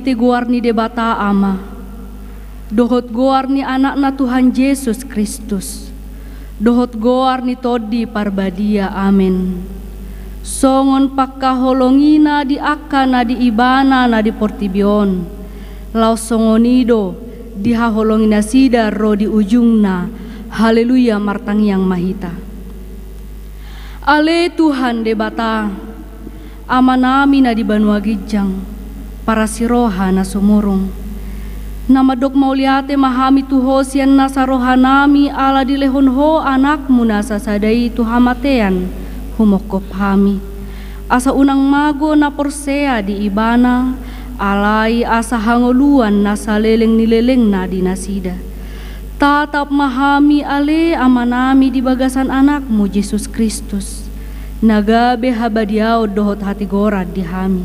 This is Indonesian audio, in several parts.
hite goar ni debata ama. Dohot goar ni anak na Tuhan Yesus Kristus. Dohot goar ni todi parbadia, amin. Songon pakkaholongina di akka na di ibana na di portibion. Lau songonido di haholongina sida ro di ujungna. Haleluya martang yang mahita. Ale Tuhan debata. Amanami na di Banua Gijang. Para siroha na sumurong. Namadok mauliate mahami tuhosian na sarohanami ala di lehonho anakmu na sasadai tuhamatean humokop hami. Asa unang mago na porsea di ibana alai asa hangoluan na saleleng nileleng na di nasida. Tatap mahami ale amanami di bagasan anakmu Yesus Kristus. Nagabe habadiao dohot hati gorad di hami.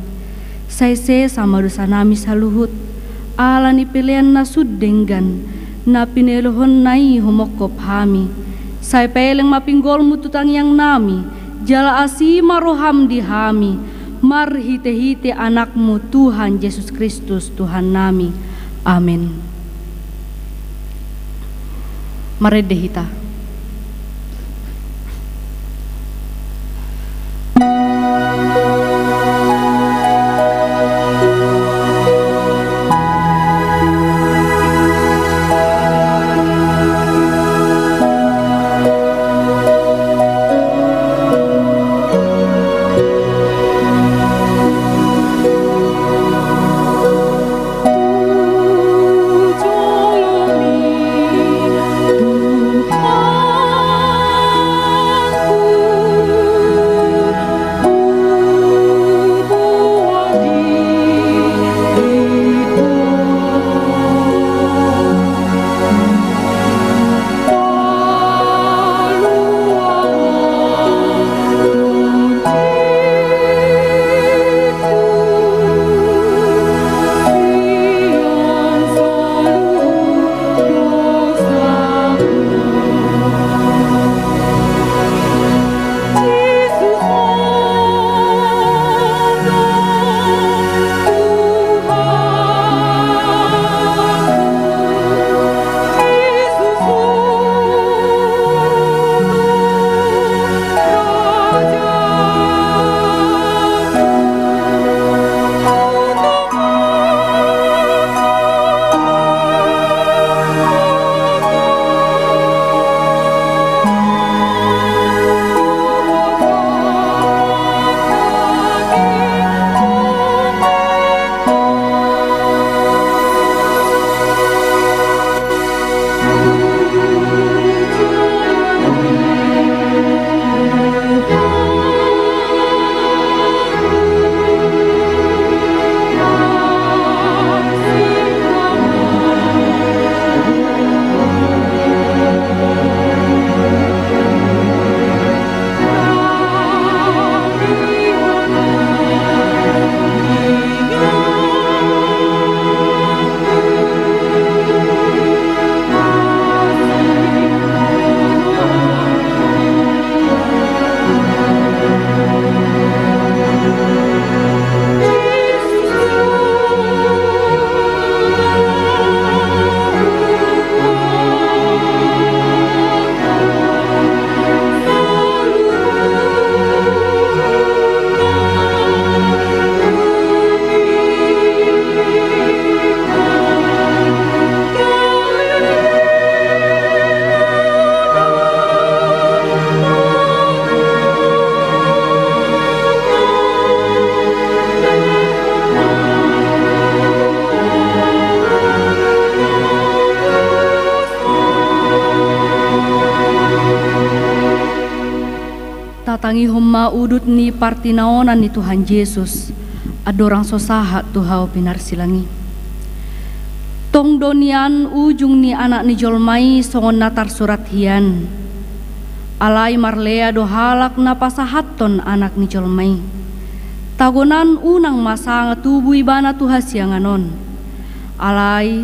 Saise sama dosa nami saluhut. Ala ni pilihan na sudenggan. Na pinelohon nai humokop hami. Say peleng mapinggol mututang yang nami. Jala asima roham di hami. Marhite-hite anakmu Tuhan Yesus Kristus Tuhan nami. Amin. Maredehita. Tatangi homma udut ni partinaonan ni Tuhan Yesus. Adorang sosahat tuhau pinar silangi. Tong donian ujung ni anak ni jolmai songon natar surat hian. Alai marlea dohalak na pasahaton anak ni jolmai. Tagonan unang masanga tubuh ibana Tuhan sianganon. Alai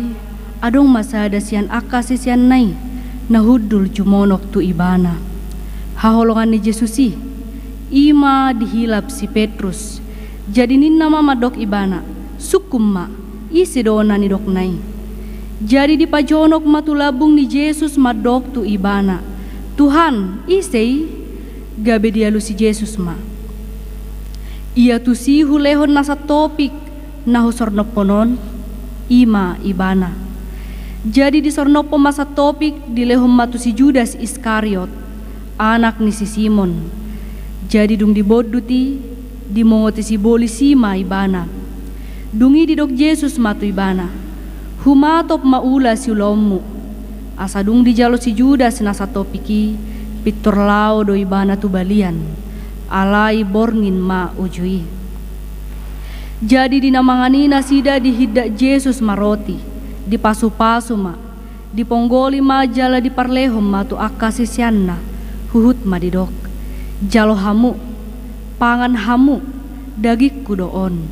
adong masada sian akasi sian nai nahudul jumonok tu ibana. Haholongan ni Yesusi ima dihilap si Petrus. Jadi ninna mama dok ibana sukumma isi dona ni doknai. Jadi di pajonok matulabung ni Yesus madok tu ibana. Tuhan isei gabe dia lu si Yesus ma. Ia tu si hulehon nasa topik nahu sornoponon ima ibana. Jadi di sornopo masa topik dilehom matu si Judas Iskariot, anak ni si Simon. Jadi dung diboduti dimongoti si boli sima ibana. Dungi didok Yesus matu ibana. Humatop maula si ulomu. Asadung dijalo si Judas nasa topiki pitor lao do ibana tu balian. Alai borngin ma ujui. Jadi dinamangani nasida dihidda Yesus maroti. Di pasu-pasu ma. Di ponggoli ma jala di parlehom matu akasisianna. Huhut ma didok. Jalo hamu. Pangan hamu. Dagikku doon.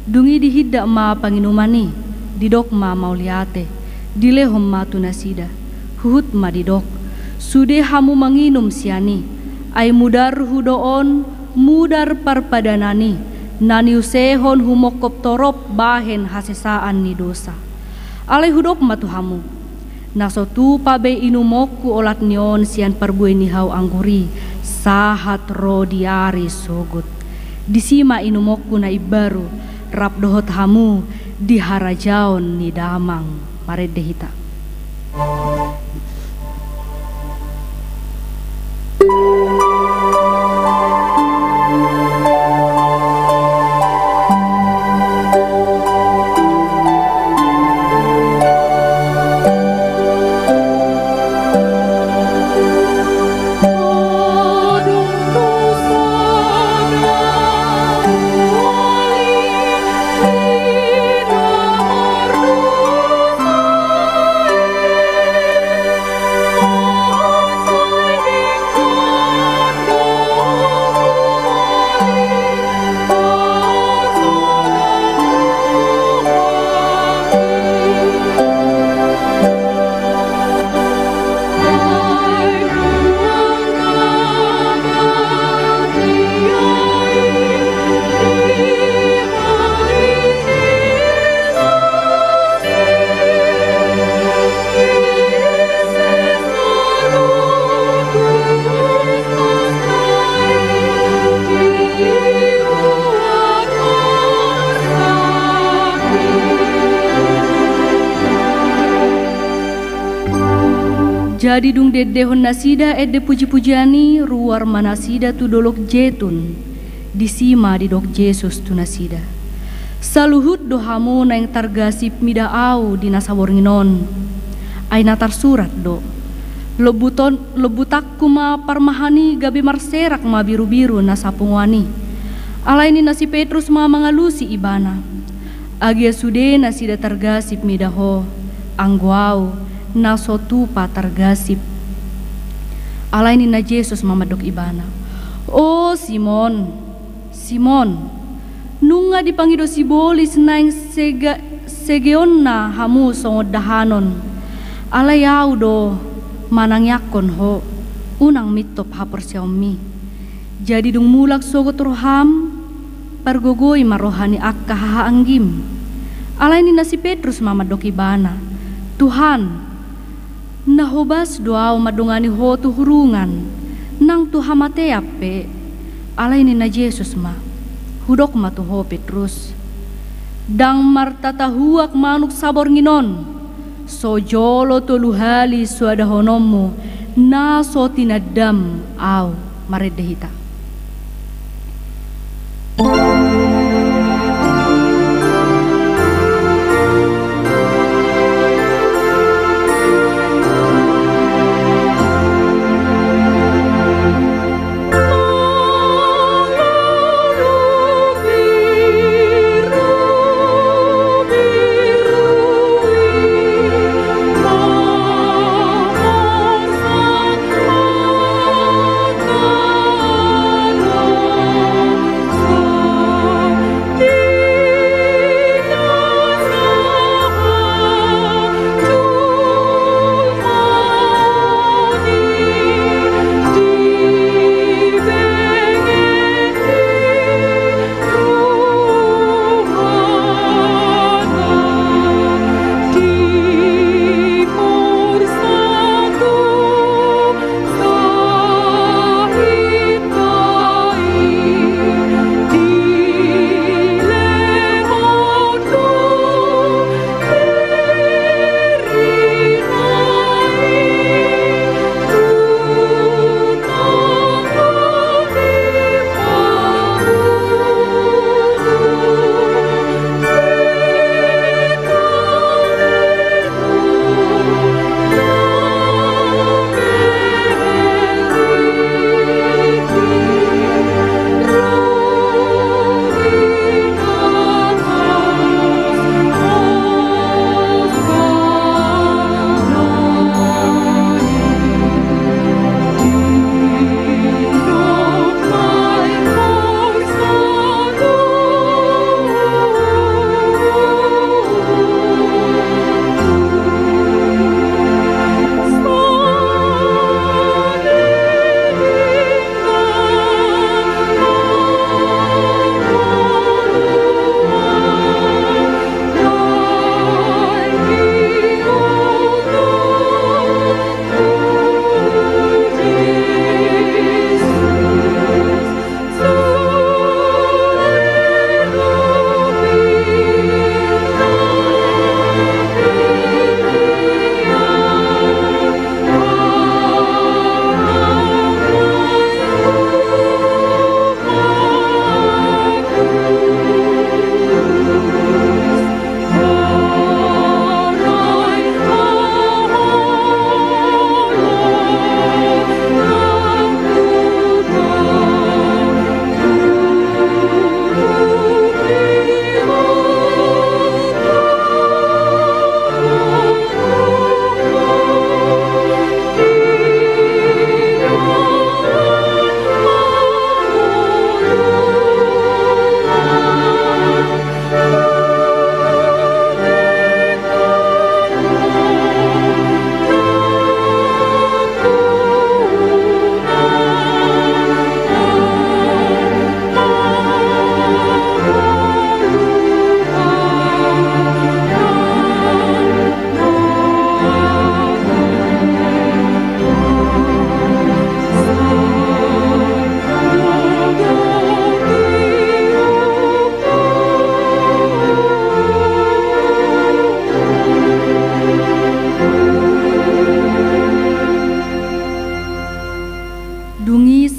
Dungi dihidda ma panginumani. Didok ma mauliate. Dilehom matu nasida. Huhut ma didok. Sude hamu manginum siani. Ay mudar hudoon. Mudar parpadanani. Nani usehon humokop torop bahen hasesaan ni dosa. Alay hudok matu hamu. Naso tu pabe inumoku olat nion sian perbuai nihau angguri. Sahat rodiari sogut. Disima inumoku na ibaru. Rap dohot hamu di harajaon ni damang maredehita. Jadi dung dedehon nasida edde puji-pujiani ruar manasida tu dolok jetun disima di dok Yesus tu nasida. Saluhut dohamu na yang targasip mida au di nasawornginon. Ay natar surat do. Lebutakku ma parmahani gabi marserak ma biru-biru nasapungwani. Alay ni nasi Petrus ma mangalusi ibana. Agia sude nasida targasip mida ho. Angguau nasotu patargasip. Alay ni na Yesus mamadok ibana. Oh Simon, Simon, nunga dipangido si bolis na yung segeon na hamu songod dahanon. Alayaw do manangyakon ho, unang mitop hapor siyaumi. Jadi dung mulak sogot roham, pargogoy marohani akka hahaanggim. Alay ni na si Petrus mamadok ibana. Tuhan, nahobas doaw madungani ho tu hurungan nang tu hamate ape. Alay ni na Yesus ma hudok ma tu ho Petrus dang martatahuak manuk sabor nginon so jolo tu luhali suada honomu na so tinadam aw maredehita.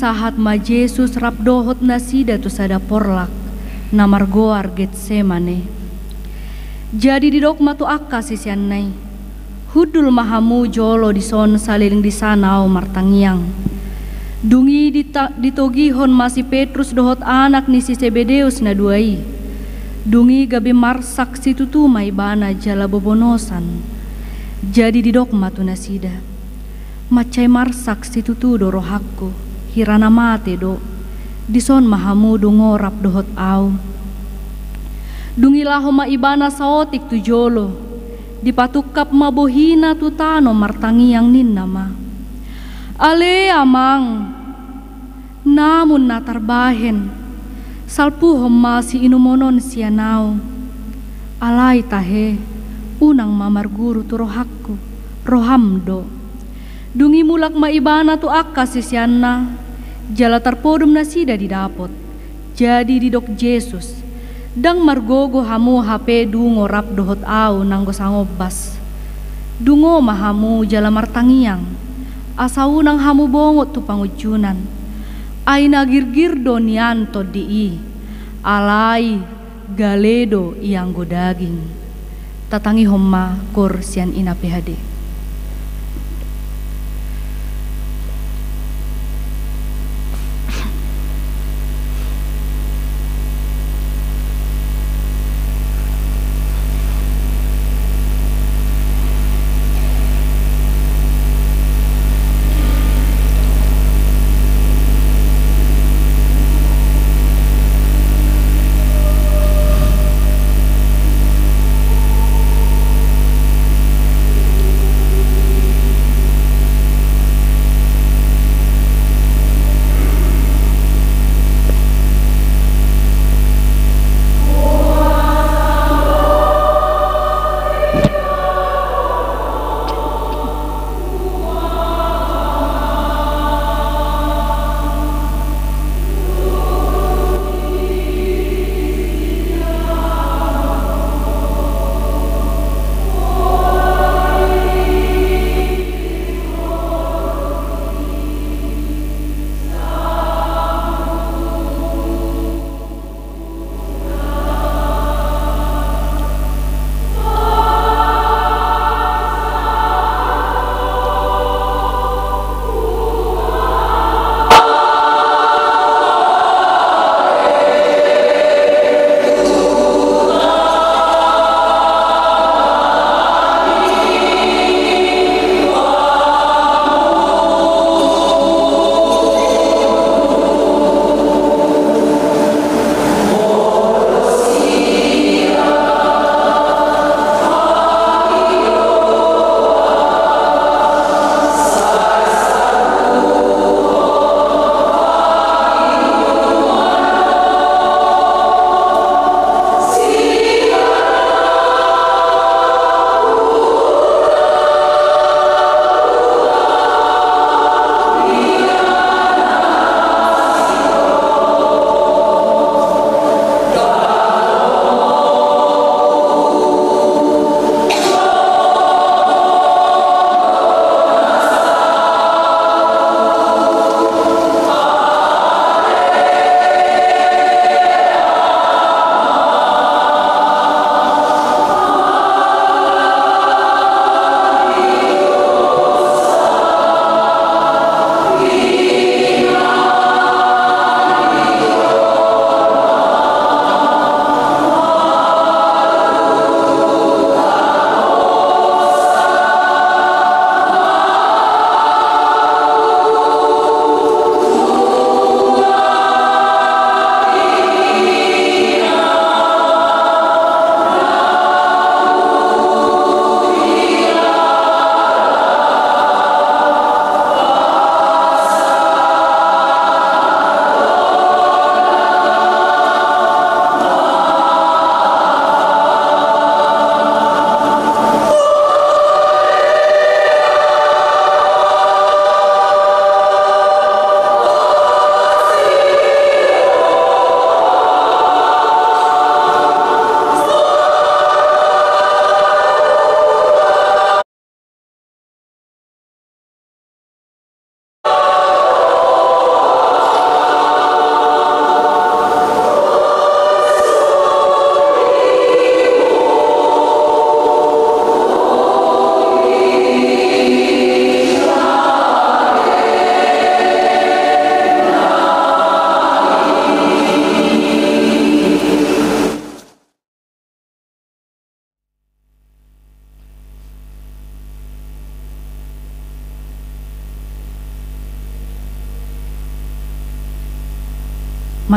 sahat ma Jesus rap dohot nasida tu sada porlak na margoar Getsemane. Jadi di dok matu akka sisian nai. Hudul mahamu jolo di son saliling di sanau martangiang. Dungi ditogihon masih Petrus dohot anak ni si Zebedeus na duai. Dungi gabi marsak situ tu mai bana jala bobonosan. Jadi di dok matu nasida. Macai marsak situ tu do rohakku. Hirana mate do. Dison mahamu dungorap dohot au. Dungilah ma ibana saotik tu jolo. Dipatukap mabohina tu tano martangiang ninama. Ale amang. Namun natarbahen. Salpuhom masih inumonon sianau. Alay tahe. Unang mamarguru tu rohakku. Rohamdo. Dungi mulak maibana tu akka sisianna. Jala tarpodum nasida didapot. Jadi didok Jesus. Dang margogo hamu HP dungo rap dohot au nanggo sangobas. Dungo mahamu jala martangiang. Asau nang hamu bongot tu pangujunan. Ay nagirgir do nianto dii. Alay galedo iang godaging. Tatangi homma kor sian ina PHD.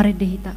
Mari dehita.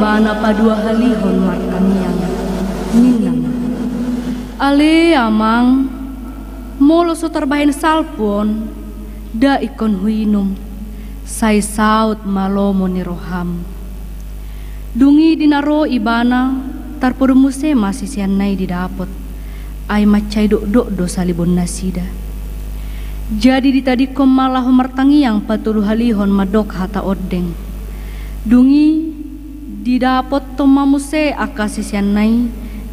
Bana padua halihon markamiang ninang ale amang molo so terbahin salpon da ikon huinum sai saut malomo ni roham dungi dinaro ibana tarpodo muse masih sianai didapot ay macai dok do salibon nasida jadi ditadikom malah martangiang patulu halihon madok hata odeng dungi didapot tomamuse akasisian nai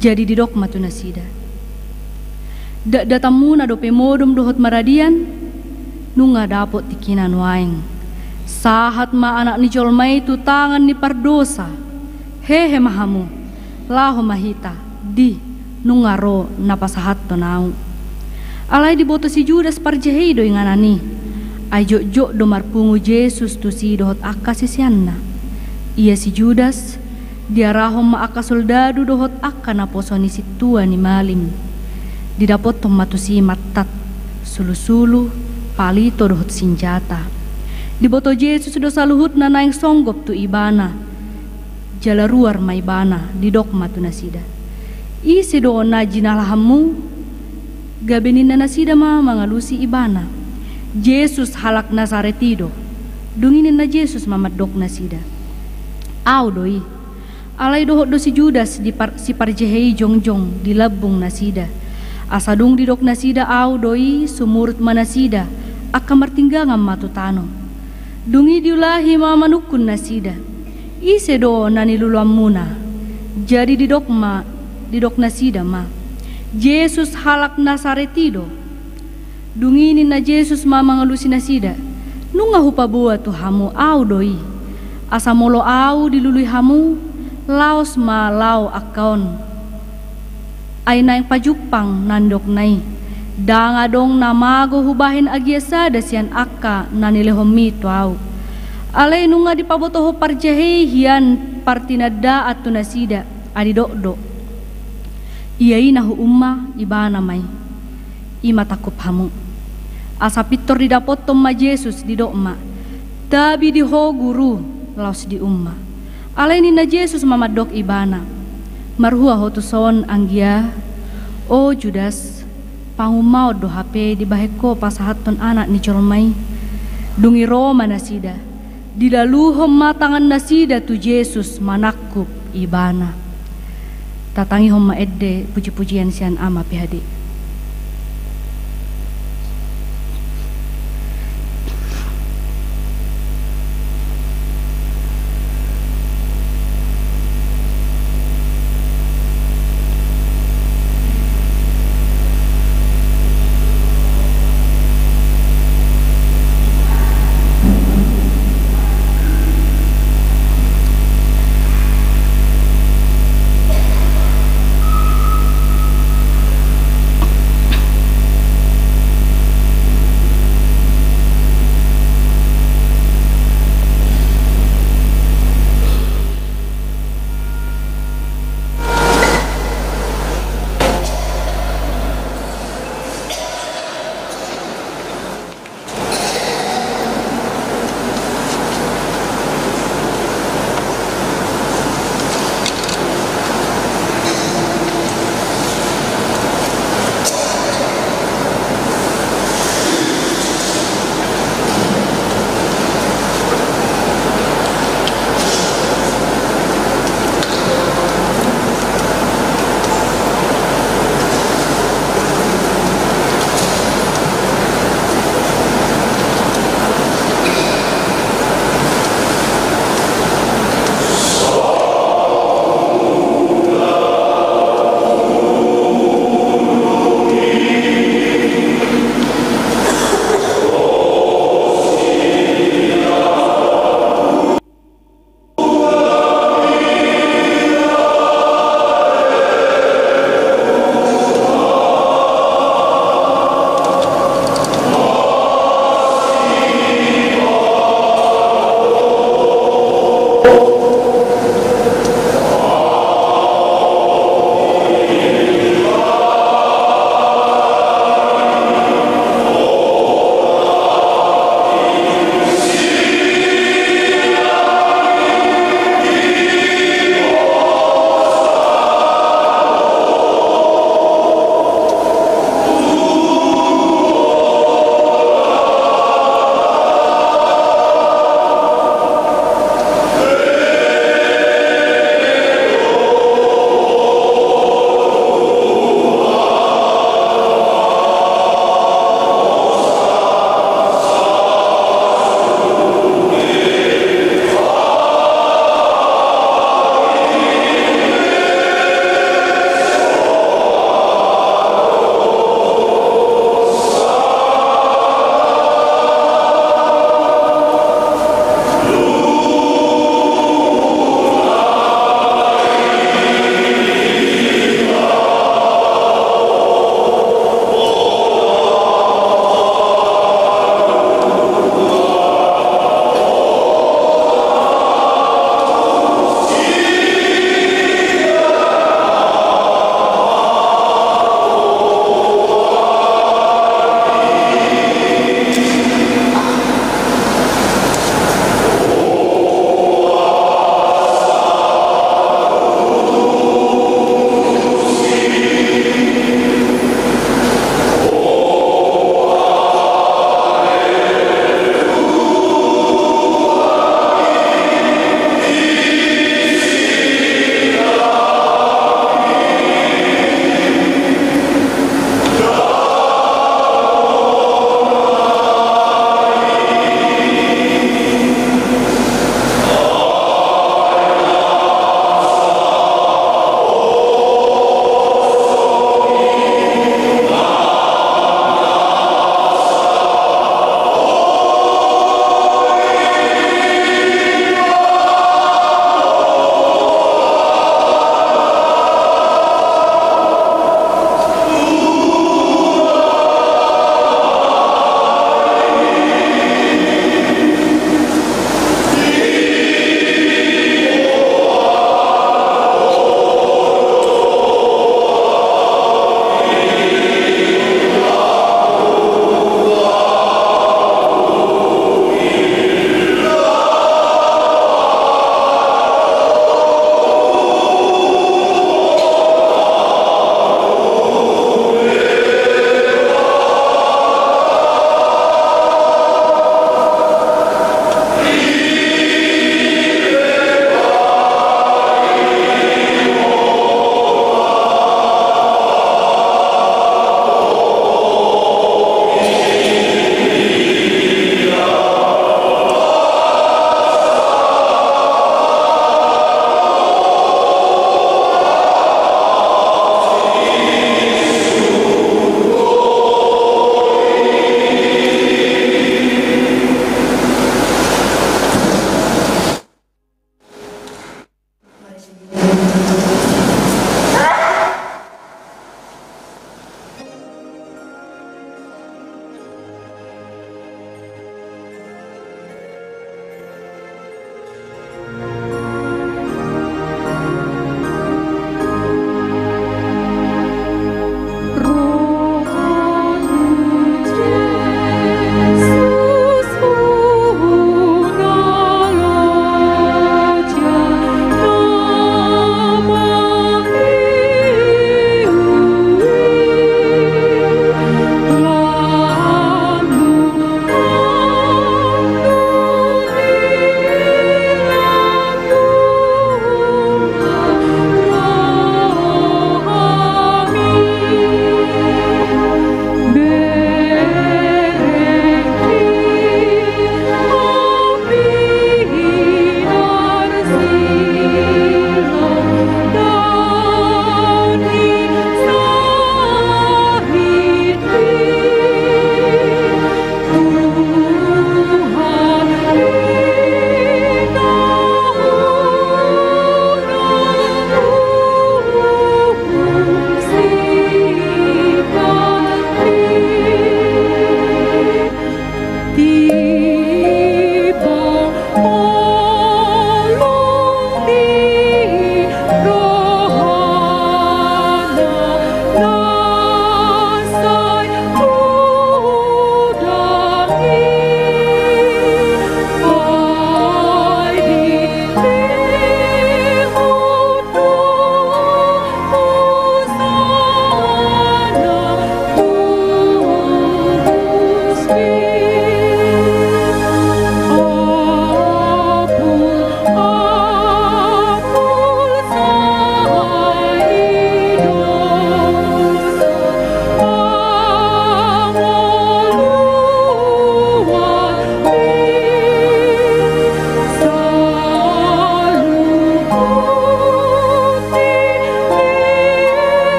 jadi didok matu nasida dak datamuna do pemodom dohot maradian nunga dapot tikinan waeng sahat ma anak ni jolmai tu tangan ni pardosa hehe mahamu laho mahita di nungaro napasahat to nau alai diboto si Judas parjehei do inganani ay jok do marpungu Yesus tu si dohot akasisianna ia si Judas dia rahom ma aka soldado dohot aka naposoni si tua ni malim didapot tomatu si matat sulu-sulu palito dohot senjata diboto Yesus do saluhut na naing songgop tu ibana jala ruar ma ibana didok matu nasida isi do na jinalahamu gabenin na nasida ma mangalusi ibana Yesus halak Nazaretido dunginin na Yesus mamadok nasida Au doi, alai dohot do si Judas si parjehei jongjong di labung nasida. Asadung didok nasida au doi sumurut manasida aka martinggangan matutano. Dungi diulahi mamanukun nasida. Ise do nani luluam muna. Jadi didok nasida ma. Yesus halak Nasaretido. Dungini na Yesus mamangalusi na sida. Nunga hupa buat tu hamu au doi. Asa molo au dilului hamu, laos ma lau akaon. Ay na yung pajupang nandok nai. Dangadong namago hubahin agiasa dasian akka nanilehomi tu au. Alay nunga dipabotoho parjahe hian partinada at tunasida adidokdo. Iyai nahu umma ibana may. Ima takup hamu. Asa pitor didapot ma Yesus di dokma. Tabi di ho guru laos di umma. Alay ni na Yesus mamadok ibana. Marhua hotuson anggia. O Judas, pangumao do hape di baheko pasahaton anak ni colmai. Dungi Roma nasida. Dilaluhom matangan nasida tu Yesus manakup ibana. Tatangi hom maedde puji-pujian sian ama pihadi.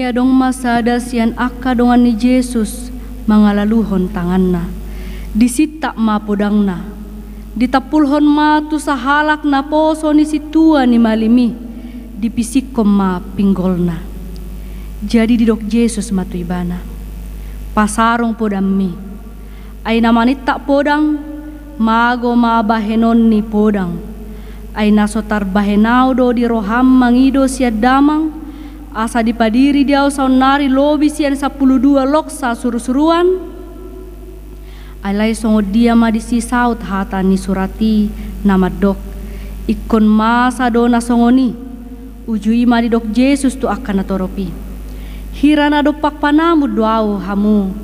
Nia dong masada sian akka dongan ni Yesus mangalaluhon tanganna. Disita ma podangna. Ditapulhon ma tu sahalak na poso ni situa ni malimi. Dipisikom ma pinggolna. Jadi didok Yesus matu ibana. Pasarong podang mi. Ay namanit tak podang. Mago ma bahenon ni podang. Ay nasotar bahenau do di roham mangido siad damang. Asa dipadiri dia saun nari lobi sian 12 loksa suruh-suruan. Alai songo dia ma disi saut hata ni surati nama dok. Ikon masa dona songoni. Ujui ma di dok Yesus tu akan natoropi. Hirana dopak panamu doau hamu.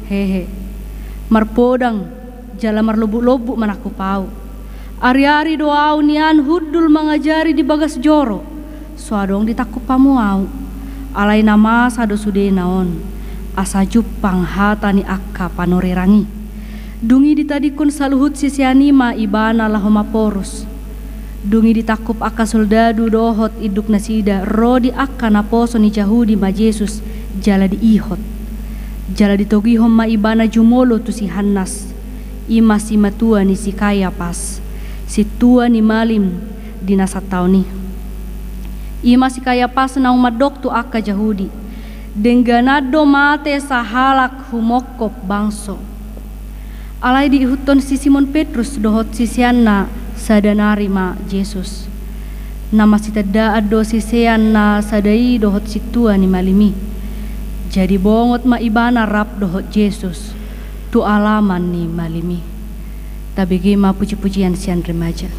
Hehe. Marpodang jala marlobuk-lobuk manaku pau. Ari-ari doau nian hudul mengajari di bagas joro. Suadong ditakup pamuau. Alai nama sado sude naon. Asa jupang hata ni akka panorerangi. Dungi ditadikun saluhut sisianima ibana lahoma porus. Dungi ditakup akka soldadu dohot iduk nasida. Rodi akka naposo ni Yahudi ma Yesus jala di ihot. Jala ditogihom ma ibana jumolo tu si Hannas. Ima si matua ni si Kayapas. Si tua ni malim dinasatau ni. Ima si Kayapas na umadok tu akka Yahudi. Dengganado mate sahalak humokop bangso. Alay diihuton si Simon Petrus dohot sisian na sadanari ma Yesus. Nama si tada ado sisian na sadai dohot si tua ni malimi. Jadi bongot ma ibana rap dohot Yesus. Tu alaman ni malimi. Tabigi ma puji-pujian sian remaja.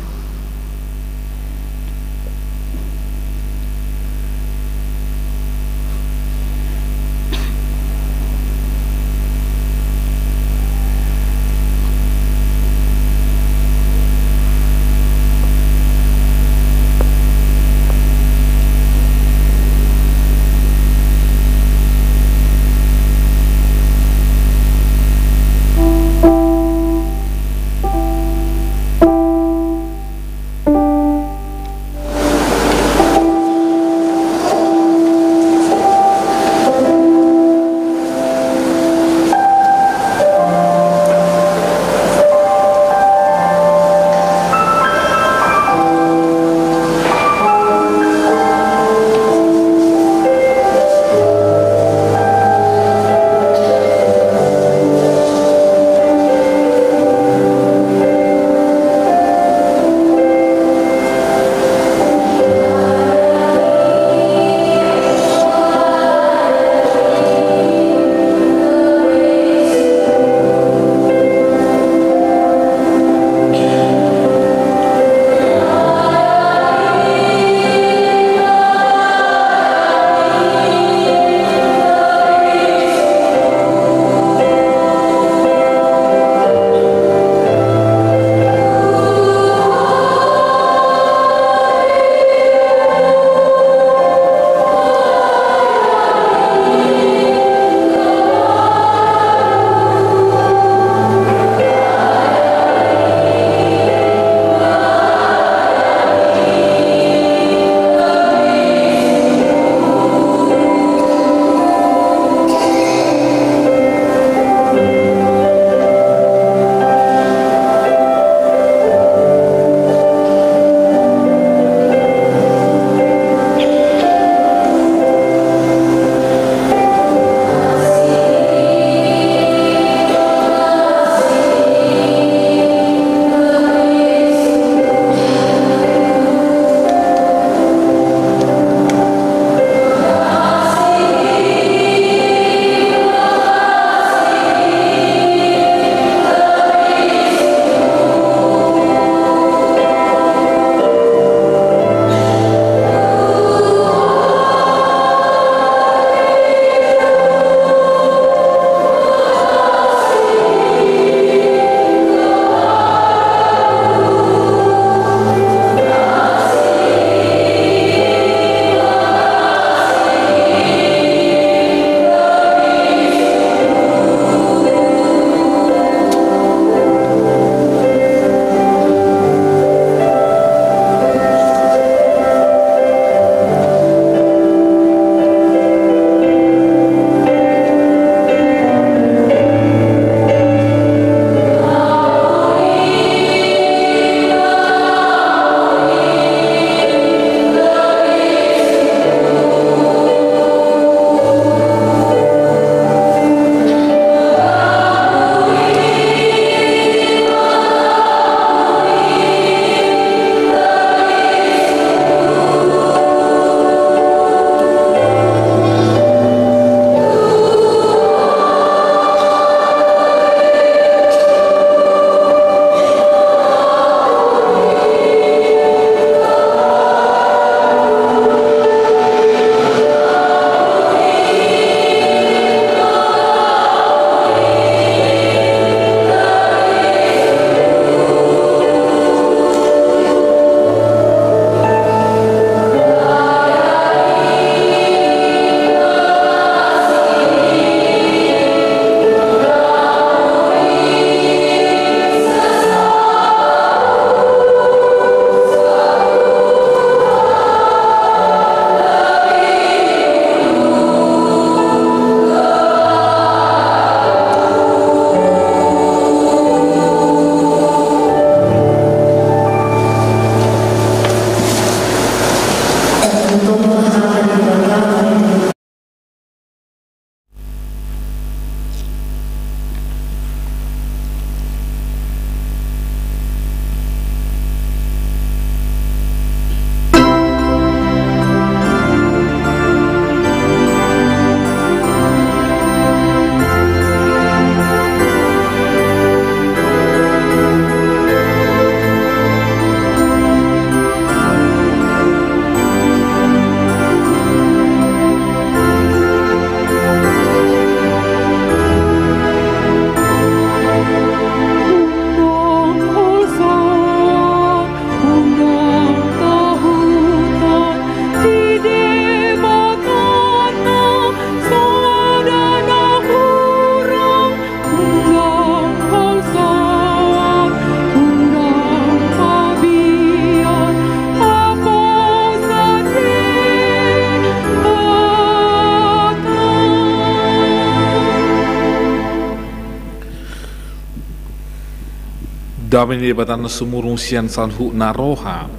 Dami ni batan sumurung sian salhu naroha.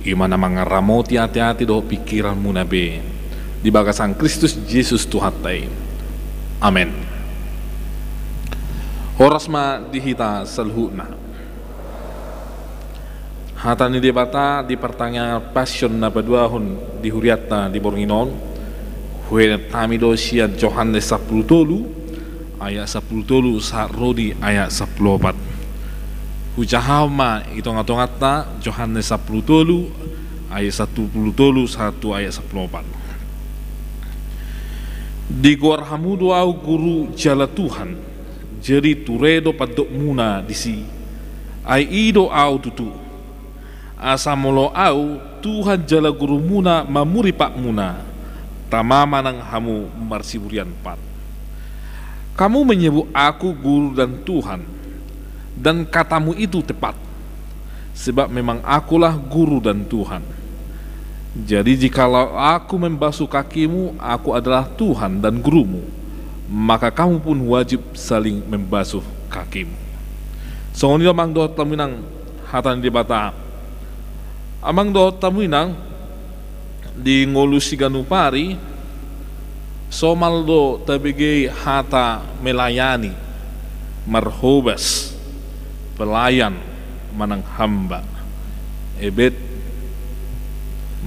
Imana mangaramoti hati-hati do pikiranmu nabe. Di bagasan Kristus Yesus Tuhatai. Amin. Horas ma dihita salhu na. Hata ni debata di pertanyaan passion na baduahon di huriata di Bornginon. Hue tamido sia Johannes 10 ayat 10 saat rodi ayat 14. Hujahama itu ngatongata Johannes 10 ayat 10 satu ayat 14. Di gor hamudu au guru jala Tuhan jadi turedo padok muna disi ai ido au tutu asamolo au Tuhan jala guru muna mamuri pak muna tamama nang hamu marsiburian pat. Kamu menyebut aku guru dan Tuhan, dan katamu itu tepat, sebab memang akulah guru dan Tuhan. Jadi jikalau aku membasuh kakimu, aku adalah Tuhan dan gurumu, maka kamu pun wajib saling membasuh kakimu. Songonila mang doh taminang hatan di bata. Amang doh taminang di ngolusi ganupari somaldo tabigi hata melayani marhobas pelayan manang hamba ebet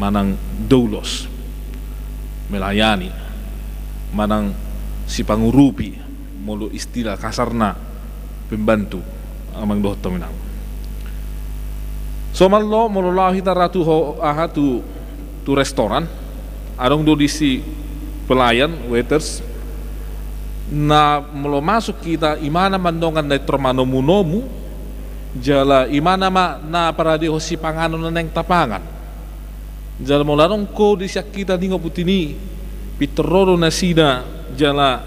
manang doulos melayani manang si pangurupi mulu istilah kasarna pembantu amang doh taminang somaldo mululahi taratu ho ahatu tu restoran adong do disi pelayan waiters na melo masuk kita imana mandongan na tromanomunomu jala imana ma na para di hosi panganon neng tapangan jala molarong ko di siya kita ningo putini pitororo na sida jala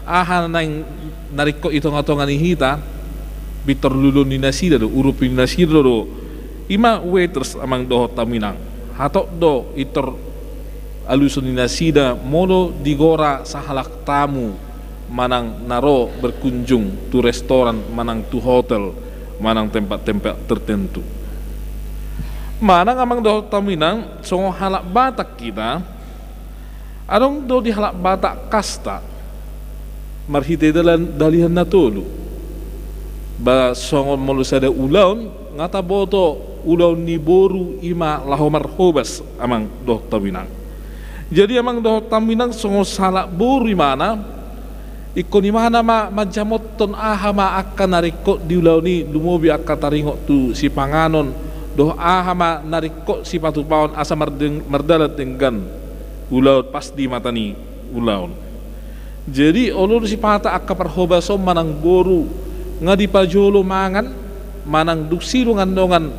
aha nang nariko itong atongan ihita pitorlulo ni nasida do urupi ni nasida do ima waiters amang doho taminang hatok do itor alusun ni nasida modo digora sahalak tamu manang naro berkunjung tu restoran manang tu hotel manang tempat-tempat tertentu manang amang do taminang songo halak batak kita adong do di halak batak kasta marhite dalihan natolu ba songo molusada ulaun ngata boto ulaw ni boru ima lahomar hobas amang doh taminang. Jadi amang doh taminang songo salak boru imana ikon imana ma majamot ton ahama akan nariko di ulaw ni lumobi akan taringok tu si panganon doh ahama nariko si patupawan asa mardalat dengan ulaw pas di mata ni ulaw. Jadi olor si pata akan perhobasom manang boru ngadi pajolo mangan manang duksiru ngandongan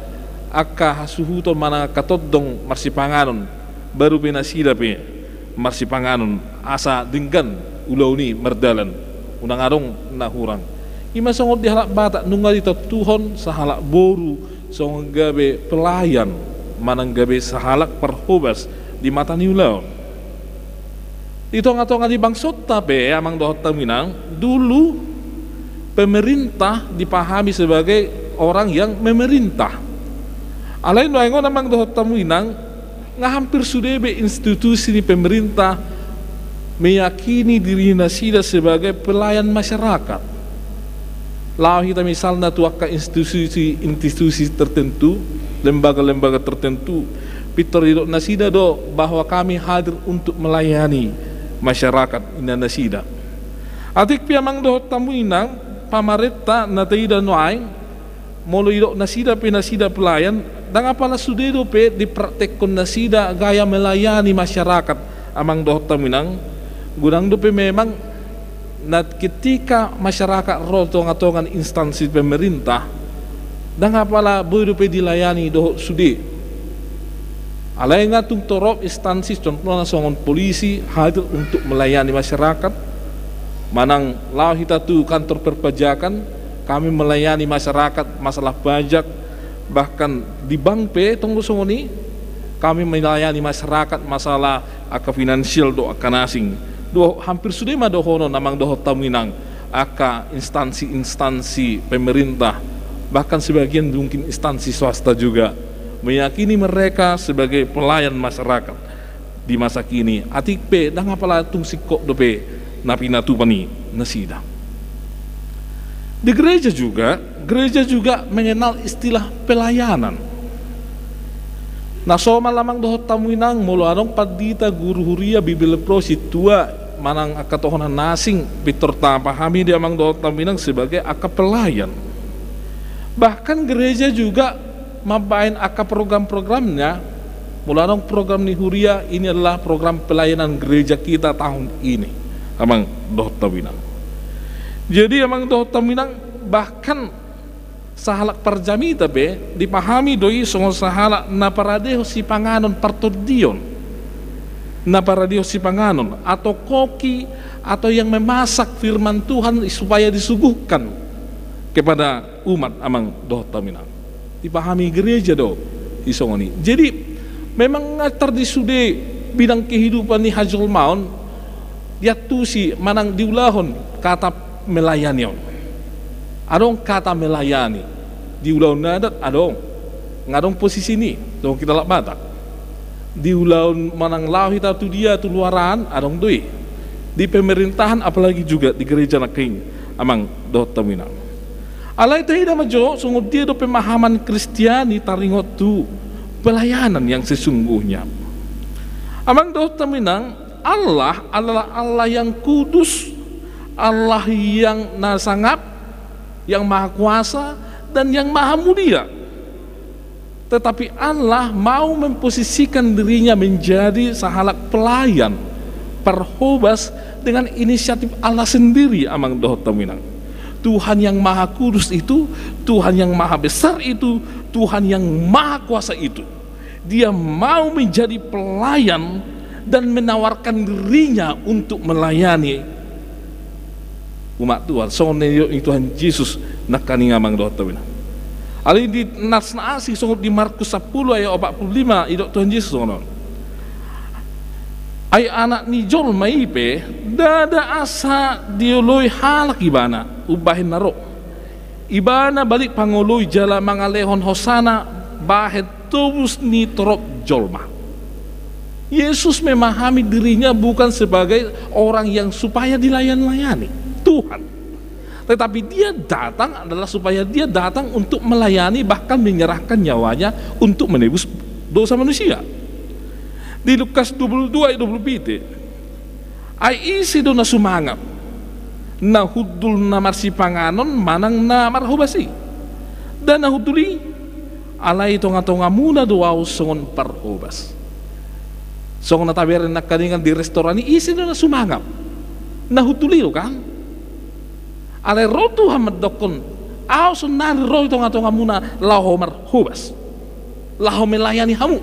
akka hasuhuton mana katodong marsipanganon baru pinasida pe marsipanganon asa dinggan ulaw ni merdalan unang arong nahurang ima songod di halak bata nunga dito tuhon sa halak boru song gabe pelayan manang gabe sa halak perhobas di mata ni ulaw ito nga to nga di bangsot tape amang dohot taminang dulu pemerintah dipahami sebagai orang yang memerintah. Alain doengo namang dohot tamuinang nga hampir sudebe institusi ni pemerintah meyakini diri nasida sebagai pelayan masyarakat. Lau kita misalnya tuaka institusi tertentu, lembaga-lembaga tertentu, pitor didok nasida do bahwa kami hadir untuk melayani masyarakat ina nasida. Atik piamang dohot tamuinang pamareta nataida noaing molo idok nasida pinasida pelayan dan apalah sudedo pe dipraktekkan nasida gaya melayani masyarakat amang doh taminang gunang do pe memang nat ketika masyarakat rotongan instansi pemerintah dan apalah bodo pe dilayani doh sude alai ngatung torop instansi contohnya songon polisi hadir untuk melayani masyarakat manang lau hita tu kantor perpajakan kami melayani masyarakat masalah pajak bahkan di bank pe tunggu songoni kami melayani masyarakat masalah aka finansial do akan asing do hampir sudah madohono namang doho taminang aka instansi-instansi pemerintah bahkan sebagian mungkin instansi swasta juga meyakini mereka sebagai pelayan masyarakat di masa kini. Atik pe dang apala tung sikok dope napina tupani nasida. Di gereja juga mengenal istilah pelayanan. Nah soma lamang dohot tamuinang mulu anong padita guru huria bibel prosi tua manang akatohonan nasing pitor pahami dia mang dohot tamuinang sebagai aka pelayan. Bahkan gereja juga mabain aka program-programnya. Mulu anong program ni huria ini adalah program pelayanan gereja kita tahun ini. Amang dohot tamuinang. Jadi amang dohot tamuinang bahkan sahalak parjami tapi dipahami doi songo sahalak na paradeho si panganon partodion, na paradeho si panganon atau koki atau yang memasak firman Tuhan supaya disuguhkan kepada umat amang dohot taminang. Dipahami gereja do isongoni. Jadi memang ngatar di sude bidang kehidupan ni hajul maun dia tusi manang diulahon kata melayani. Adong kata melayani di ulau nadat adong ngadong posisi ini dong kita lak batak di ulau manang lau kita tu dia tu luaran adong doi di pemerintahan apalagi juga di gereja naking amang dohot taminang alai tahi dah majo sungguh dia do pemahaman Kristiani taringot tu pelayanan yang sesungguhnya amang dohot taminang Allah adalah Allah yang kudus, Allah yang nasangap, yang maha kuasa dan yang maha mulia. Tetapi Allah mau memposisikan dirinya menjadi sahalak pelayan perhobas dengan inisiatif Allah sendiri amang dohot taminang. Tuhan yang maha kudus itu, Tuhan yang maha besar itu, Tuhan yang maha kuasa itu, dia mau menjadi pelayan dan menawarkan dirinya untuk melayani umat Tuhan. Sonne Tuhan Yesus nakani ngamang dohot taminang. Ali di nasna asih songot di Markus 10 ayat 45 idok Tuhan Yesus ngonon. Ay anak ni jol maipe dada asa dioloi halak ibana ubahin naro. Ibana balik pangoloi jala mangalehon hosana bahet tubus ni torop jolma. Yesus memahami dirinya bukan sebagai orang yang supaya dilayan-layani Tuhan, tetapi dia datang adalah supaya dia datang untuk melayani, bahkan menyerahkan nyawanya untuk menebus dosa manusia. Di Lukas 22 ayat 20 ai isi do na sumangap na hudul na marsi panganon manang na marhobasi dan na huduli alai tonga-tonga muna doaw songon parhobas songon na taberin na kaningan di restoran isi do na sumangap na huduli kan alai rotu hamad dokon aw sunari roy tonga-tonga muna laho marhobas laho melayani hamu.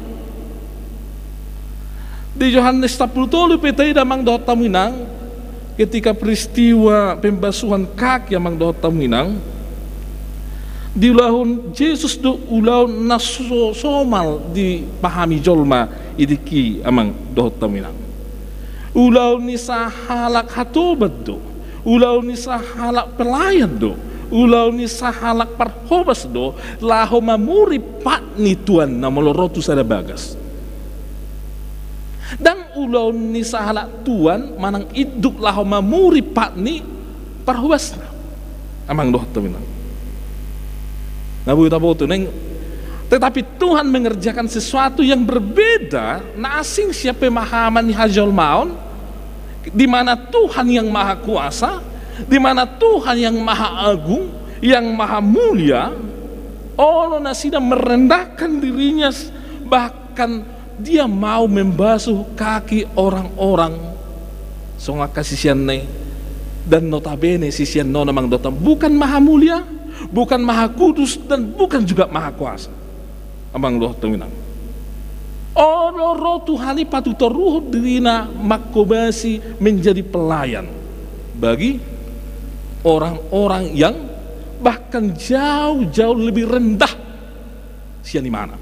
Di Yohanes 10 petay damang dohot taminang ketika peristiwa pembasuhan kaki amang dohot taminang di ulahun Yesus do ulahun nasomal dipahami jolma idiki amang dohot taminang ulahun ni sahalak hatobat do ulahun ni sahalak pelayan do ulahun ni sahalak parhobas do laho mamuri pat ni tuan na molorotu sada bagas. Dan ulau ni sahalak tuan manang iduk laho mamuri patni parhuasna amang dohot taminang nabu tu neng. Tetapi Tuhan mengerjakan sesuatu yang berbeda na asing siapa pemahaman ni hajol maun, di mana Tuhan yang maha kuasa, di mana Tuhan yang maha agung, yang maha mulia, Allah nasida merendahkan dirinya, bahkan dia mau membasuh kaki orang-orang songa kasisian ne dan notabene sisian no namang dotam bukan maha mulia, bukan maha kudus, dan bukan juga maha kuasa amang doh taminang roh Tuhani patutor ruh dirina makobasi menjadi pelayan bagi orang-orang yang bahkan jauh-jauh lebih rendah sian di mana.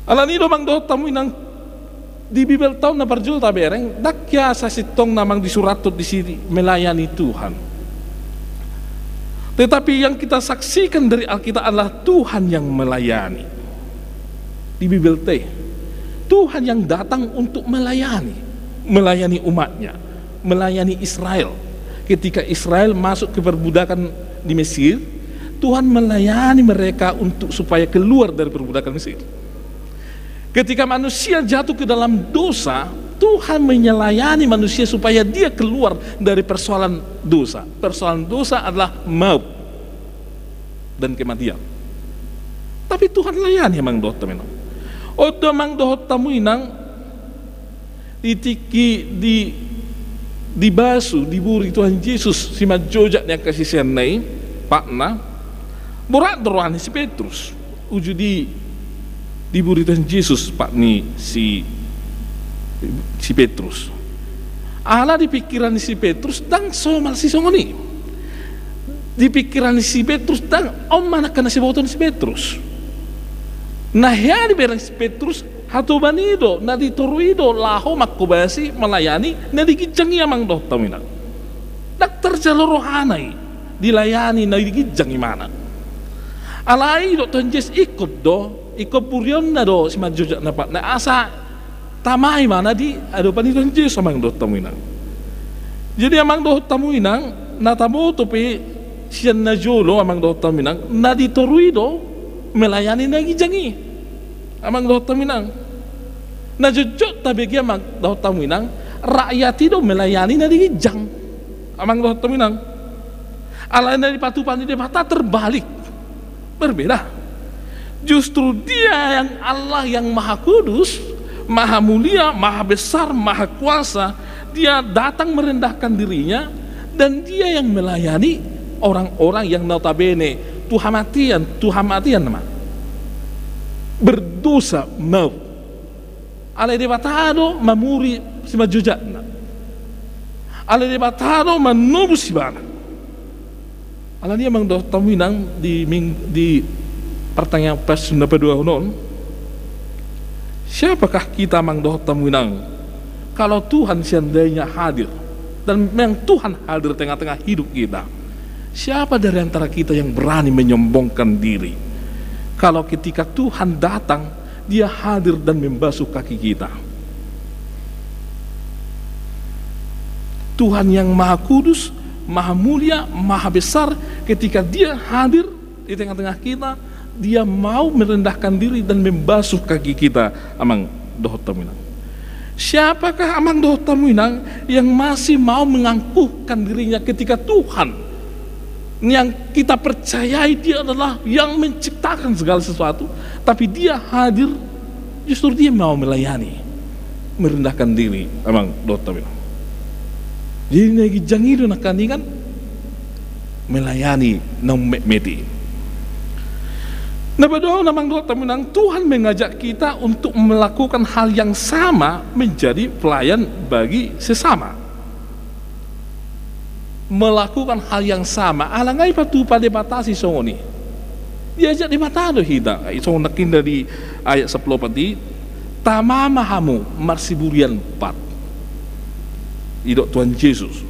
Alani domang dohot taminang di Bibel tahun na parjul tabereng dakya sa sitong namang disuratot di sini melayani Tuhan. Tetapi yang kita saksikan dari Alkitab adalah Tuhan yang melayani. Di Bible Tuhan yang datang untuk melayani umatnya, melayani Israel. Ketika Israel masuk ke perbudakan di Mesir, Tuhan melayani mereka supaya keluar dari perbudakan Mesir. Ketika manusia jatuh ke dalam dosa, Tuhan melayani manusia supaya dia keluar dari persoalan dosa. Persoalan dosa adalah maut dan kematian. Tapi Tuhan layani mang dohot taminang. Odo mang dohot tamuinang dibasu diburi Tuhan Yesus si majojak yang kasih senai pakna borak doruan si Petrus uju diburi Tuhan Yesus pakni si Petrus. Ala di pikiran si Petrus dang somal si songoni. Di pikiran si Petrus dang mana kana si boton si Petrus. Nah ya di berang si Petrus hatu banido na ditoruido laho makubasi melayani na digijangi amang doh tamina. Daktar jalo rohanai dilayani na digijangi mana. Alai do Tuhan Yesus ikut purion na do si majojak na pak na asa tamai mana di adopan Tuhan Yesus amang doh tamuinang. Jadi amang doh tamuinang na tamu topi sian na jolo amang doh tamuinang na ditoruido melayani na gijangi amang doh tamuinang. Na jujur tabegi amang doh tamuinang rakyat itu melayani na digijang amang doh tamuinang. Alai na dipatupan di mata terbalik berbeda. Justru dia yang Allah yang maha kudus, maha mulia, maha besar, maha kuasa, dia datang merendahkan dirinya dan dia yang melayani orang-orang yang notabene Tuhan matian nama berdosa maut. Ale debatado mamuri si majujatna. Ale debatado manubu si bana. Ala dia mang doh tamuinang di pertanyaan pers number 2 non. Siapakah kita mang doh tamuinang kalau Tuhan seandainya hadir dan memang Tuhan hadir tengah-tengah hidup kita? Siapa dari antara kita yang berani menyombongkan diri kalau ketika Tuhan datang dia hadir dan membasuh kaki kita? Tuhan yang maha kudus, maha mulia, maha besar, ketika dia hadir di tengah-tengah kita, dia mau merendahkan diri dan membasuh kaki kita amang dohot tamuinang. Siapakah amang dohot tamuinang yang masih mau mengangkuhkan dirinya ketika Tuhan yang kita percayai dia adalah yang menciptakan segala sesuatu, tapi dia hadir, justru dia mau melayani, merendahkan diri amang dohot tamuinang. Jadi nagi jangido nakandingan melayani nang meti. Nah berdoa namang doa tamunang Tuhan mengajak kita untuk melakukan hal yang sama menjadi pelayan bagi sesama. Melakukan hal yang sama. Alangai patu pada batasi songoni. Diajak di mata do hida. Song nakin dari ayat 10 pati. Tama mahamu marsiburian 4. Idok Tuhan Yesus.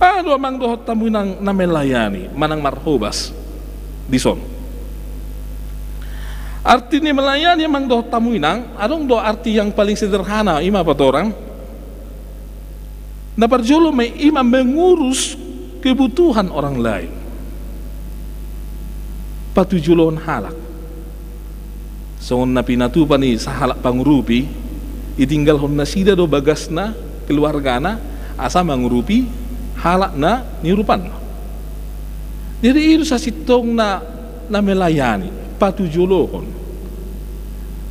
Aduh amang doa tamunang na melayani manang marhobas dison. Artinya melayani emang doh tamuinang, adong doh arti yang paling sederhana ima apa orang. Na parjolo may ima mengurus kebutuhan orang lain. Patujulon halak. So na pinatupan ni sa halak pangurupi, itinggal hon na sida do bagas na keluarga na asa mangurupi halak na nirupan. Jadi itu sa sitong na melayani. Patujulohon.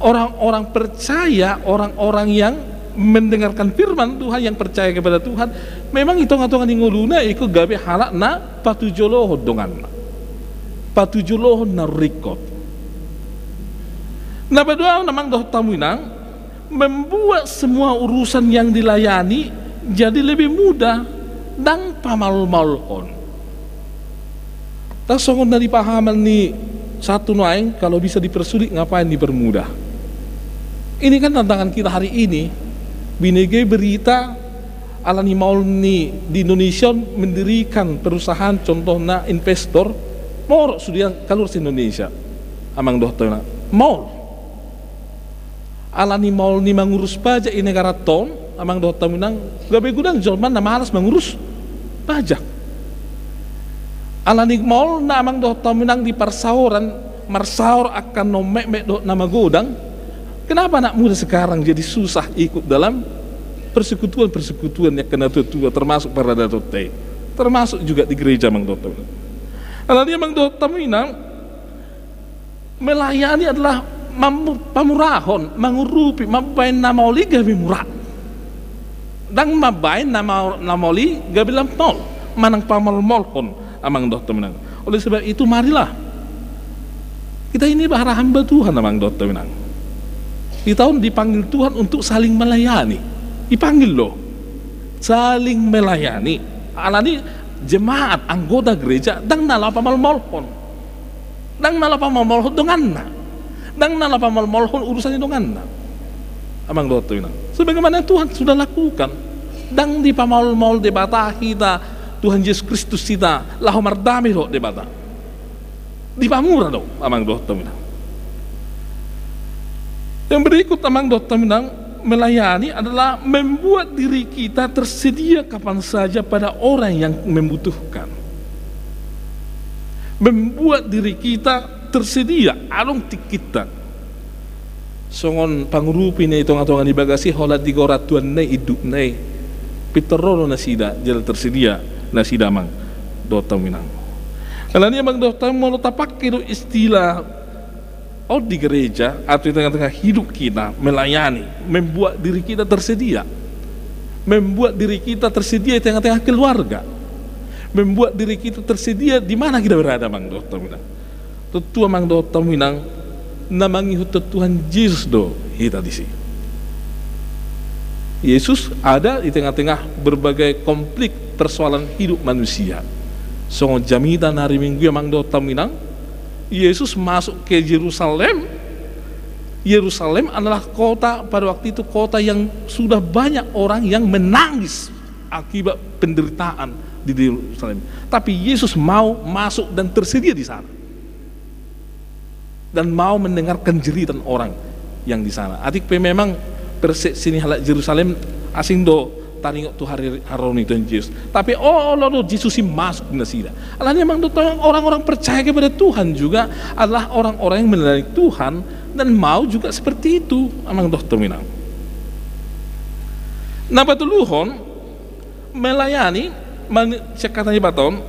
Orang-orang percaya, orang-orang yang mendengarkan firman Tuhan, yang percaya kepada Tuhan, memang hitung-hitungan nguluna ikut gabe halak na patujulohon dongan. Patujulohon na rikot. Nah berdoa namang doh tamuinang membuat semua urusan yang dilayani jadi lebih mudah dan pamal-malhon. Tak songon dari pahaman ni satu noaing kalau bisa dipersulit ngapain dipermudah. Ini kan tantangan kita hari ini. Binege berita alani maul ni di Indonesia mendirikan perusahaan contohnya investor mor sudah kalur di Indonesia amang dokter maul alani maul ni mengurus pajak di negara ton amang dokter minang gabe gudang Jerman na malas mengurus pajak alani maul na amang dokter minang di persauran marsaur akan nomek dok nama godang. Kenapa anak muda sekarang jadi susah ikut dalam persekutuan yang kena tua termasuk para datuk termasuk juga di gereja Mang Dota. Kalau dia Mang Dota minang melayani adalah pamurahon, mengurupi, mabain nama oli gabi murah. Dan mabain nama oli gabi lam nol, manang pamal-molhon Amang Dota minang. Oleh sebab itu marilah kita ini para hamba Tuhan Amang Dota minang. Kita dipanggil Tuhan untuk saling melayani. Dipanggil loh, saling melayani. Alani jemaat anggota gereja dang nalapa mal-molhon, dang nalapa mal-molhon donganna, dang nalapa mal-molhon urusannya donganna. Amang Dota bilang, sebagaimana Tuhan sudah lakukan, dang di pamal-mal debata kita, Tuhan Yesus Kristus kita, lahu mardami loh debata, di pamura loh, Amang Dota bilang. Yang berikut Amang Dota bilang melayani adalah membuat diri kita tersedia kapan saja pada orang yang membutuhkan. Membuat diri kita tersedia alung kita. Songon pangurupi ni itung-atungan di bagasi holat di goratuan nei hidup nei. Piterolo nasida jalan tersedia nasida Amang Dota bilang. Kalau ni Amang Dota mau tapak kiro istilah di gereja atau di tengah-tengah hidup kita melayani, membuat diri kita tersedia, membuat diri kita tersedia di tengah-tengah keluarga, membuat diri kita tersedia di mana kita berada Mang Dota minang. Tetua Mang Dota minang namangi Tuhan Yesus do kita di sini. Yesus ada di tengah-tengah berbagai konflik persoalan hidup manusia. Songo jamitan hari Minggu Mang Dota minang Yesus masuk ke Yerusalem. Yerusalem adalah kota pada waktu itu kota yang sudah banyak orang yang menangis akibat penderitaan di Yerusalem. Tapi Yesus mau masuk dan tersedia di sana. Dan mau mendengarkan jeritan orang yang di sana. Adik memang persepsi ini halak Yerusalem asing do taringok tu hari haroni Tuhan Yesus. Tapi lo Yesus masuk di nasida. Alahnya memang orang-orang percaya kepada Tuhan juga adalah orang-orang yang melayani Tuhan dan mau juga seperti itu. Amang Dota minang. Nah batuluhon melayani katanya baton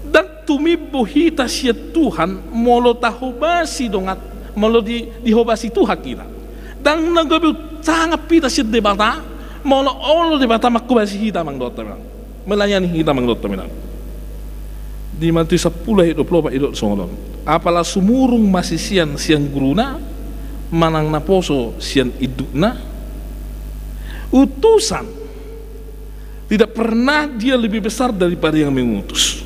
dan tumibuhita sia Tuhan molo tahobasi dongat molo dihobasi Tuhan kita. Dan nagabi sangat pita sia debata molo Allah di bata makubasi kita Mang Dota bilang melayani kita Mang Dota bilang di Matius 10:24 itu songolon apalah sumurung masih sian guruna manang naposo sian idukna utusan tidak pernah dia lebih besar daripada yang mengutus.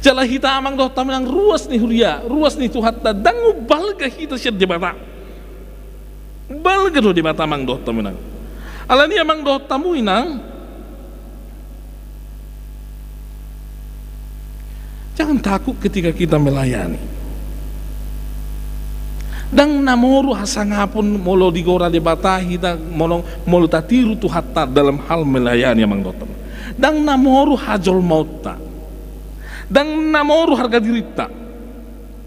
Jala kita Mang Dota bilang ruas nih huria ruas nih Tuhan dan ubalga kita sian jebata balgado di mata Mang Dota minang. Alani Mang Dota minang. Jangan takut ketika kita melayani. Dan namoru hasangapun molo digora di bata kita molo tatiru tu hatta dalam hal melayani Mang Dota. Dan namoru hajol mauta. Dan namoru harga dirita.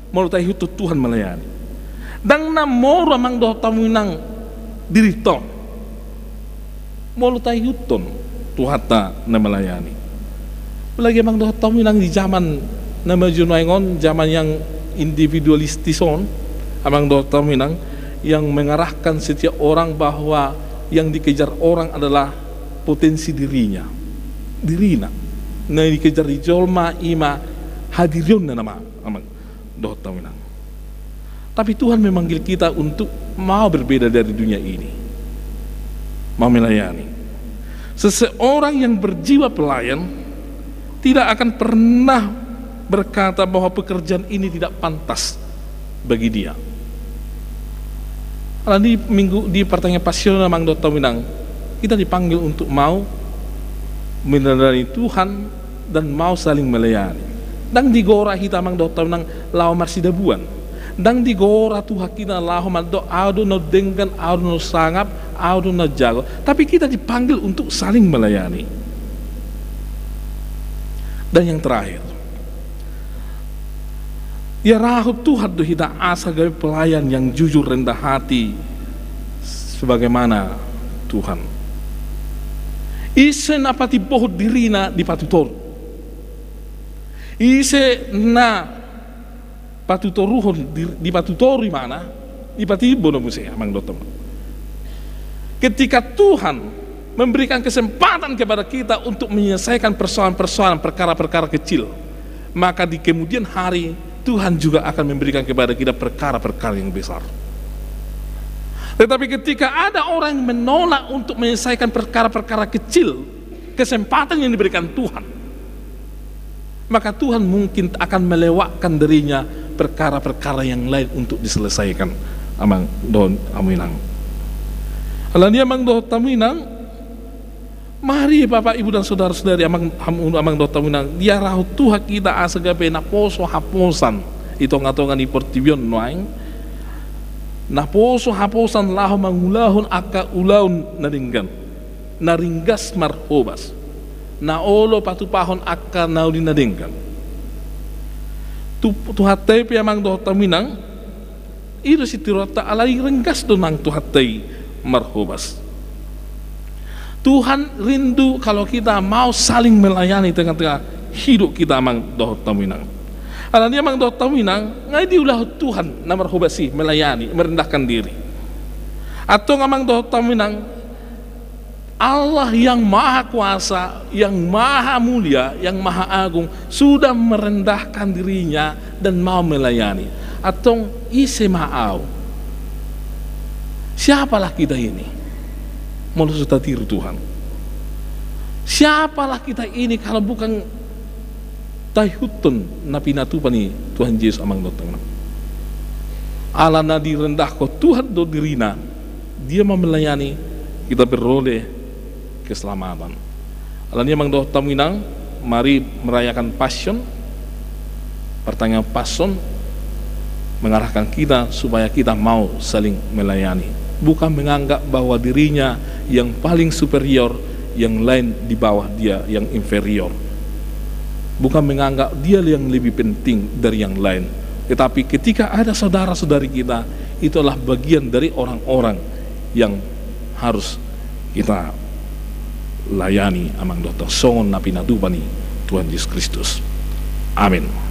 Molo tahitu Tuhan melayani. Dan namoro Mang Dota minang dirito molo tayuton tuhata na melayani. Lagi Mang Dota minang di zaman na majunaingon zaman yang individualistison Mang Dota minang yang mengarahkan setiap orang bahwa yang dikejar orang adalah potensi dirina na dikejar di jolma ima hadirin na nama Mang Dota minang. Tapi Tuhan memanggil kita untuk mau berbeda dari dunia ini, mau melayani. Seseorang yang berjiwa pelayan tidak akan pernah berkata bahwa pekerjaan ini tidak pantas bagi dia. Di pertanyaan pasional Mang Dota minang kita dipanggil untuk mau meneladani Tuhan dan mau saling melayani. Dan digora kita mang do nang lao marsidabuan. Dan digora Tuhan kita lao do audo no dengan audo no sangap, audo no jago. Tapi kita dipanggil untuk saling melayani. Dan yang terakhir, ya rahut Tuhan do kita asa gawe pelayan yang jujur rendah hati sebagaimana Tuhan. Ise na pati bohot dirina di patutor. Ise na patutoruhon di patutor di mana? Di pati bono musea mang dotem. Ketika Tuhan memberikan kesempatan kepada kita untuk menyelesaikan persoalan-persoalan, perkara-perkara kecil, maka di kemudian hari Tuhan juga akan memberikan kepada kita perkara-perkara yang besar. Tetapi ketika ada orang yang menolak untuk menyelesaikan perkara-perkara kecil, kesempatan yang diberikan Tuhan, maka Tuhan mungkin akan melewatkan darinya perkara-perkara yang lain untuk diselesaikan. Amang don aminang. Alam dia amang do taminang. Mari Bapak Ibu dan saudara-saudari amang do taminang. Dia rahut Tuhan kita asagabe na poso haposan. Ito ngatongan ni portibion noaing. Na poso haposan laho mangulahon aka ulaun naringgan. Naringgas marhobas. Na olo patupahon aka nauli naringgan. Tuhatay pi amang do taminang. Iro si tirota alay renggas donang tuhatay marhobas. Tuhan rindu kalau kita mau saling melayani tengah-tengah hidup kita amang do taminang. Alam dia amang do taminang ngai diulah Tuhan na marhobasi melayani, merendahkan diri. Atau ngamang do taminang Allah yang maha kuasa, yang maha mulia, yang maha agung sudah merendahkan dirinya dan mau melayani. Atau ise maau. Siapalah kita ini? Malu tiru Tuhan. Siapalah kita ini kalau bukan tayhutun na pinatupani Tuhan Yesus amang dotang. Allah na direndah ko Tuhan do dirina. Dia mau melayani kita beroleh keselamatan. Allah ni amang dotang minang. Mari merayakan Passion. Pertanyaan Passion mengarahkan kita supaya kita mau saling melayani, bukan menganggap bahwa dirinya yang paling superior, yang lain di bawah dia yang inferior, bukan menganggap dia yang lebih penting dari yang lain. Tetapi ketika ada saudara-saudari kita, itulah bagian dari orang-orang yang harus kita layani amang dotong songon na pinatupani Tuhan Yesus Kristus. Amin.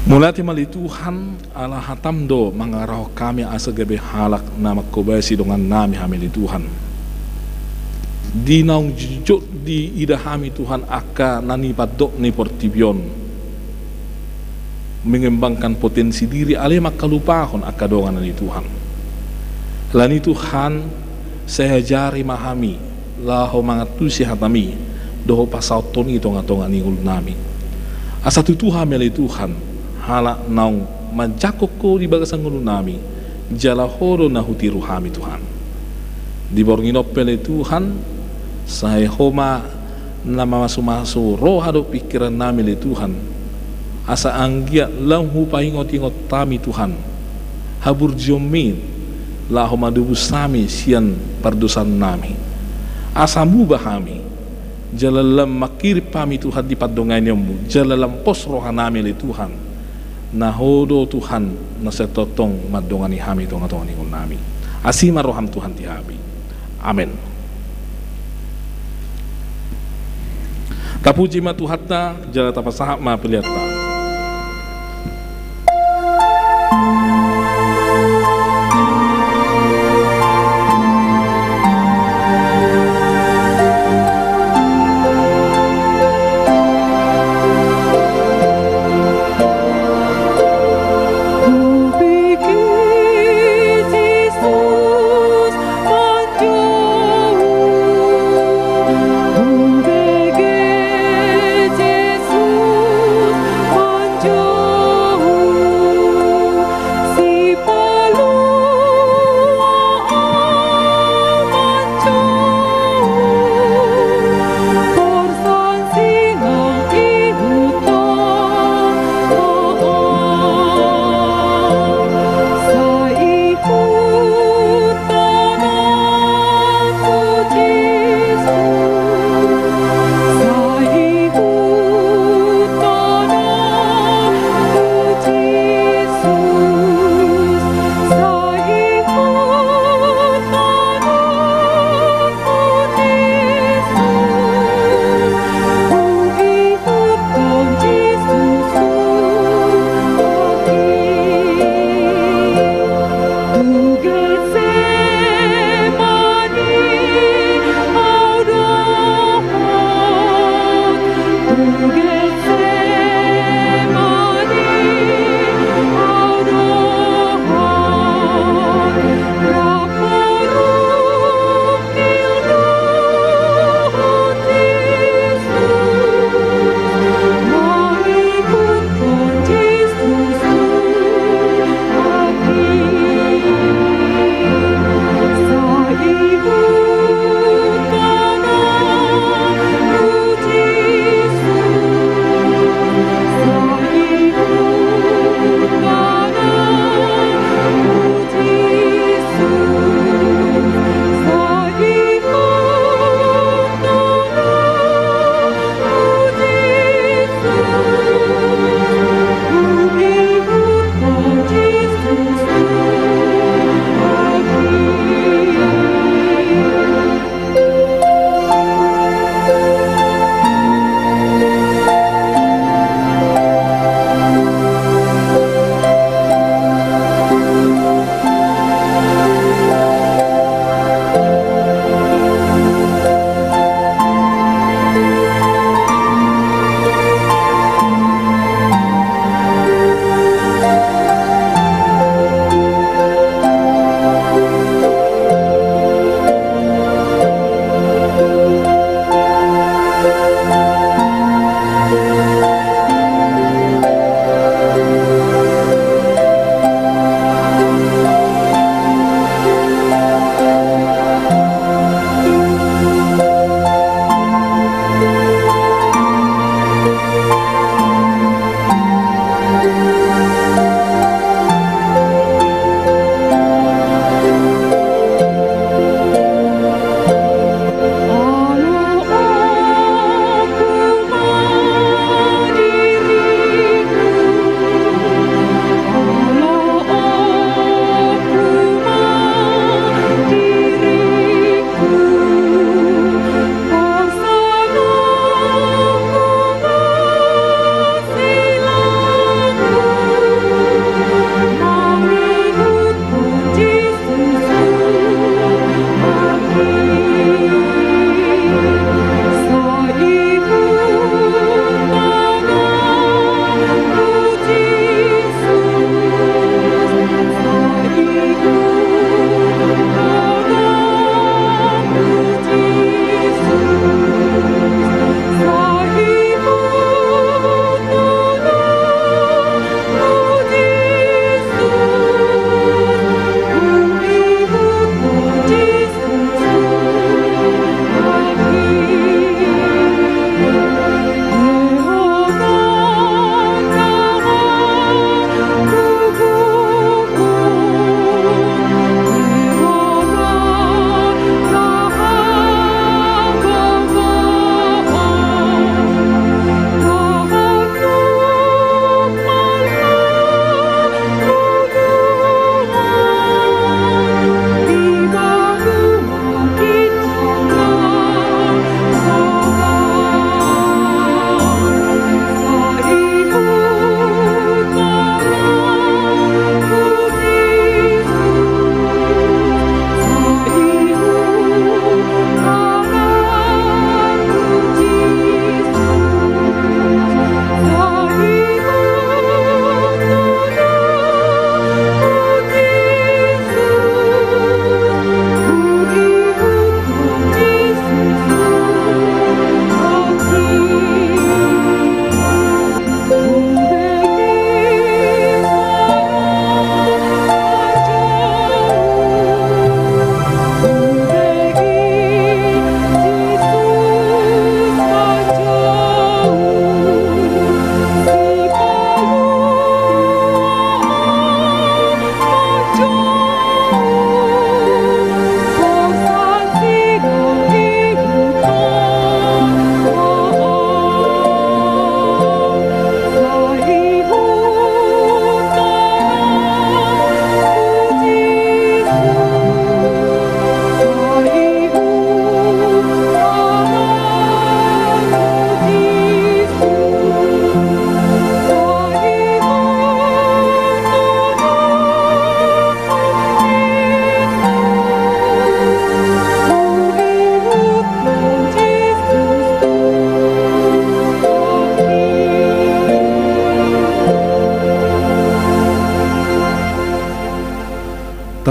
Mulati mali Tuhan ala hatamdo mangaraw kami asagabe halak na magkubasi dengan nami hamili Tuhan. Dinaung jujur di idahami Tuhan aka nanipadok ni portibion. Mengembangkan potensi diri ale makalupahon aka dongan ni Tuhan. Lani Tuhan saya jari mahami laho mangatusi hatami doho pasau toni tonga-tonga ni nami. Asa Tuhan meli Tuhan hala naung manjakoko di bagasan ngulu nami jala horo na hutiru hami Tuhan di bornginopele Tuhan saya homa nama masu-masu rohado pikiran nami le Tuhan asa anggia lang hupaingot-ingot tami Tuhan habur jomin laho madubu sami sian pardosan nami asa mubahami jalalam makir pami Tuhan di padonganyamu jalalam pos rohanami le Tuhan nahodo Tuhan nasetotong madongani hami tonga-tonga ni nami asima roham Tuhan tihabi. Amin. Tapuji ma Tuhatta jala tapasahap ma peliata.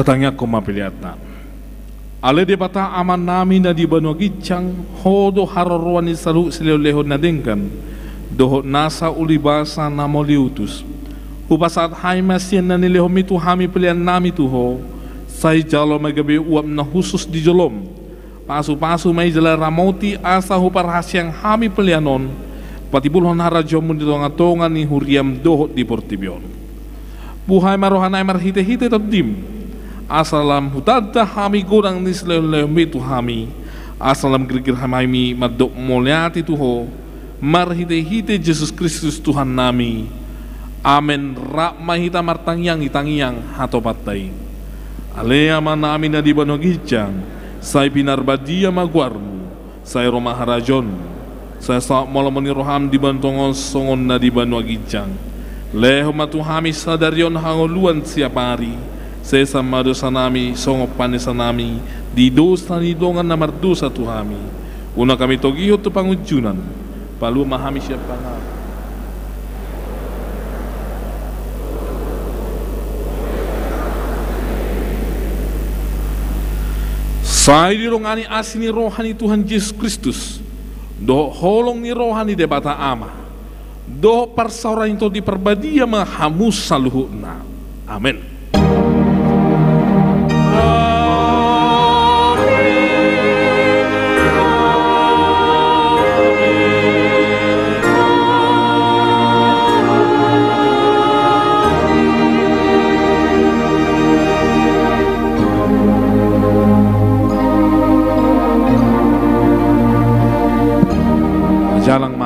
Tatanya ko mapiliatan. Ale di bata aman namin na di banwa gitsang hodo hararuan ni salu silolehon na dengkan doho nasa ulibasa na moliutus. Upasat haimasyan na nilehom itu hami pilihan nami tuho say jalo magabi uap na husus di jolom. Pasu-pasu may jala ramoti asa huparhasyang hami pilihanon patibulhon harajomun di tonga-tonga ni huriam doho di portibyon. Buhay marohanay marhite-hite tabdim. Asalam hutadda hami gorang ni silolehom itu hami. Asalam gergir hami madok mulyati tuho. Marhite-hite Yesus Kristus Tuhan nami. Amen. Rak mahita martangyang itangyang hatopatay. Alea manami na di banogijang. Say pinarbadia magwarmu. Say Roma harajon. Say sa molamoni roham di bantongon songon na di banogijang. Leho matuhami sadaryon hangoluan siap hari. Say sama dosa nami songop panesa nami. Di dosa ni dongan na mardosa tuhami. Una kami togiho tu pangujunan. Palu mahami siap pangar. Saya dirongani asini rohani Tuhan Yesus Kristus. Do holong ni rohani debata ama. Do parsauran itu diperbadia mahamus saluhuna. Amin. Jalang